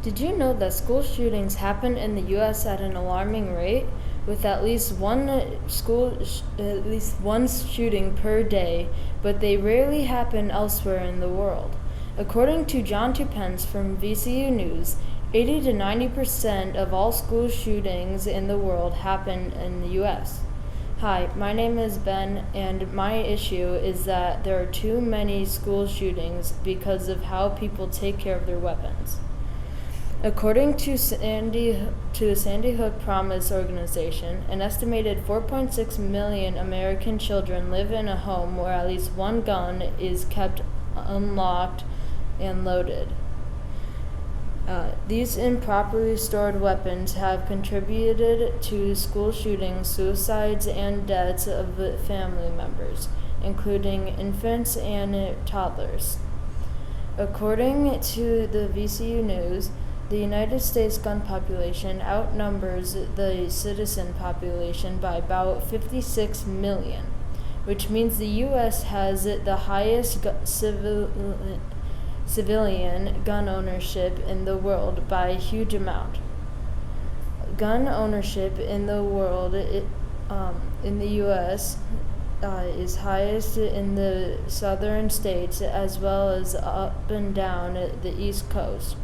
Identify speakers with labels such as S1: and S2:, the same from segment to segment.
S1: Did you know that school shootings happen in the U.S. at an alarming rate, with at least one shooting per day, but they rarely happen elsewhere in the world? According to John Tupence from VCU News, 80 to 90% of all school shootings in the world happen in the U.S. Hi, my name is Ben, and my issue is that there are too many school shootings because of how people take care of their weapons. According to the Sandy Hook Promise organization, an estimated 4.6 million American children live in a home where at least one gun is kept unlocked and loaded. These improperly stored weapons have contributed to school shootings, suicides, and deaths of family members, including infants and toddlers. According to the VCU News, the United States gun population outnumbers the citizen population by about 56 million, which means the U.S. has the highest civilian gun ownership in the world by a huge amount. Gun ownership in the world, in the U.S., is highest in the southern states as well as up and down the East Coast.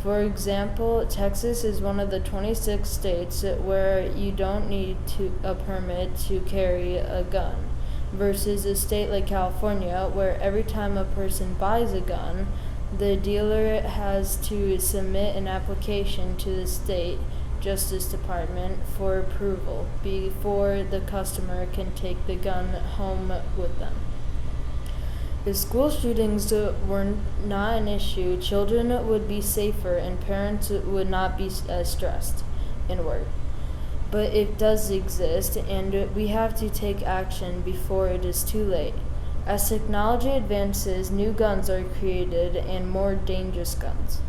S1: For example, Texas is one of the 26 states where you don't need a permit to carry a gun, versus a state like California, where every time a person buys a gun, the dealer has to submit an application to the state Justice Department for approval before the customer can take the gun home with them. If school shootings were not an issue, children would be safer and parents would not be as stressed and worried. But it does exist, and we have to take action before it is too late. As technology advances, new guns are created and more dangerous guns,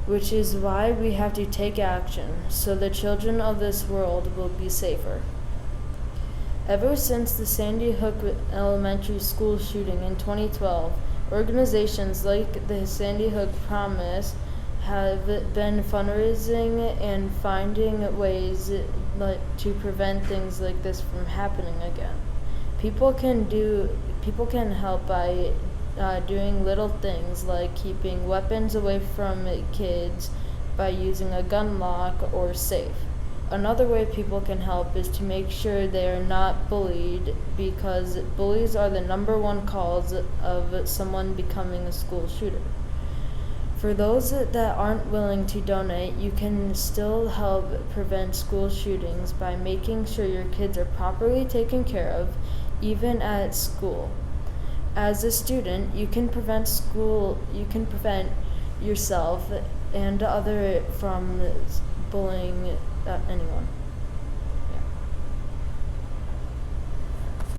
S1: which is why we have to take action so the children of this world will be safer. Ever since the Sandy Hook Elementary School shooting in 2012, organizations like the Sandy Hook Promise have been fundraising and finding ways to prevent things like this from happening again. People can help by doing little things like keeping weapons away from kids by using a gun lock or safe. Another way people can help is to make sure they are not bullied, because bullies are the number one cause of someone becoming a school shooter. For those that aren't willing to donate, you can still help prevent school shootings by making sure your kids are properly taken care of, even at school. As a student, you can prevent yourself and other from bullying anyone.